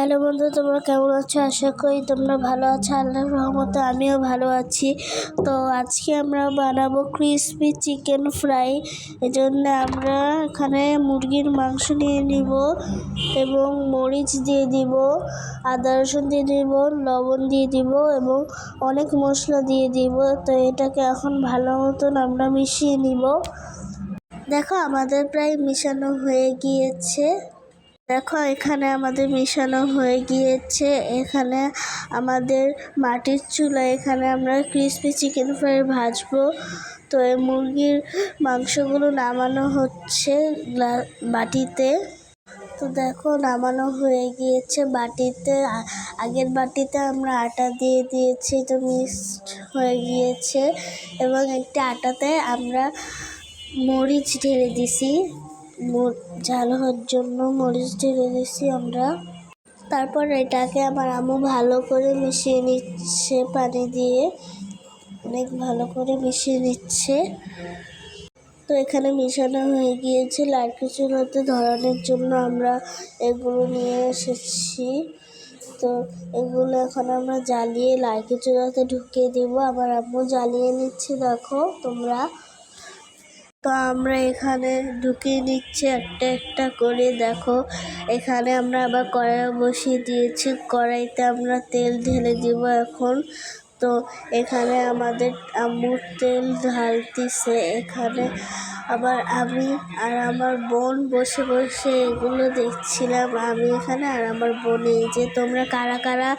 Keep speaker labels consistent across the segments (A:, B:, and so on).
A: Hello বন্ধু, তোমরা কেমন আছো? আশা করি তোমরা ভালো আছো। আল্লাহর রহমতে আমিও ভালো আছি। তো আজকে আমরা বানাবো ক্রিসপি চিকেন ফ্রাই। এজন্য আমরা এখানে মুরগির মাংস নিয়ে নিব এবং মরিচ দিয়ে দিব, আদা রসুন দিয়ে দিব, লবণ দিয়ে দিব এবং অনেক মশলা দিয়ে দিব। তো এটাকে এখন ভালো মতন আমরা মিশিয়ে নিব। দেখো আমাদের প্রায় মিশানো হয়ে গিয়েছে। দেখো এখানে আমাদের মিশানো হয়ে গিয়েছে। এখানে আমাদের মাটির চুলা, এখানে আমরা ক্রিসপি চিকেন ফ্রাই ভাজবো। তো এই মুরগির মাংসগুলো নামানো হচ্ছে বাটিতে। তো দেখো নামানো হয়ে গিয়েছে বাটিতে। আগের বাটিতে আমরা আটা দিয়ে দিয়েছি, তো মিক্সড হয়ে গিয়েছে এবং একটা আটাতে আমরা মরিচ ঢেলে দিছি, ঝাল হওয়ার জন্য মরিচ ঢেলে দিছি আমরা। তারপর এটাকে আমার আম্মু ভালো করে মিশিয়ে নিচ্ছে, পানি দিয়ে অনেক ভালো করে মিশিয়ে নিচ্ছে। তো এখানে মিশানো হয়ে গিয়েছে। লাড়কি চুলাতে ধরানোর জন্য আমরা এগুলো নিয়ে এসেছি। তো এগুলো এখন আমরা জ্বালিয়ে লাড়কি চুলাতে ঢুকিয়ে দেবো। আমার আম্মু জ্বালিয়ে নিচ্ছে, দেখো তোমরা। তো আমরা এখানে ঢুকিয়ে নিচ্ছি একটা একটা করে। দেখো এখানে আমরা আবার কড়াই বসিয়ে দিয়েছি। কড়াইতে আমরা তেল ঢেলে দিব এখন। তো এখানে আমাদের আম্মু তেল ঢালতেছে। এখানে আবার আমি আর আমার বোন বসে বসে এগুলো দেখছিলাম। আমি এখানে আর আমার বোন। এই যে তোমরা কারা কারা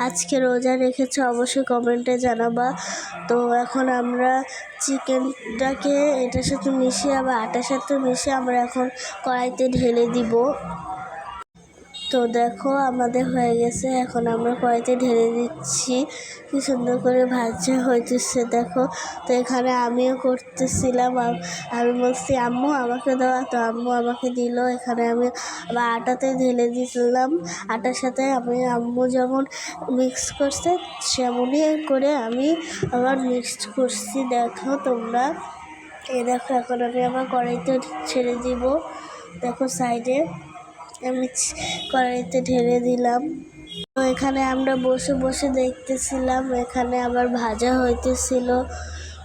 A: আজকে রোজা রেখেছো অবশ্যই কমেন্টে জানাবা। তো এখন আমরা চিকেনটাকে এটার সাথে মিশিয়ে আবার আটার সাথে মিশিয়ে আমরা এখন কড়াইতে ঢেলে দিব। তো দেখো আমাদের হয়ে গেছে। এখন আমরা কড়াইতে ঢেলে দিচ্ছি। কি সুন্দর করে ভাজা হইতেছে দেখো। তো এখানে আমিও করতেছিলাম। আমি বলছি আম্মু আমাকে দেওয়া, তো আম্মু আমাকে দিল। এখানে আমি আবার আটাতে ঢেলে দিয়েছিলাম। আটার সাথে আমি আম্মু যেমন মিক্স করছে সেমনই করে আমি আবার মিক্সড করছি। দেখো তোমরা, এই দেখো এখন আমি আমার কড়াইতে ছেড়ে দিব। দেখো সাইডে আমি কড়াইতে ঢেলে দিলাম। তো এখানে আমরা বসে বসে দেখতেছিলাম। এখানে আবার ভাজা হইতেছিল।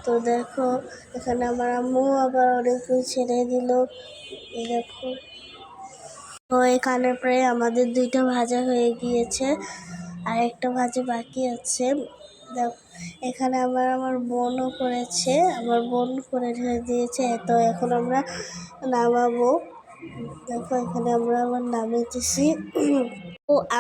A: তো দেখো এখানে আমার আম্মু আবার অনেক ছেড়ে দিল। দেখো তো এখানে প্রায় আমাদের 2টা ভাজা হয়ে গিয়েছে, আর একটা ভাজা বাকি আছে। এখানে আমার বোনও করেছে, আমার বোন করে ঢেলে দিয়েছে। তো এখন আমরা নামাবো। দেখো এখানে আমরা আবার নামিয়েছি। ও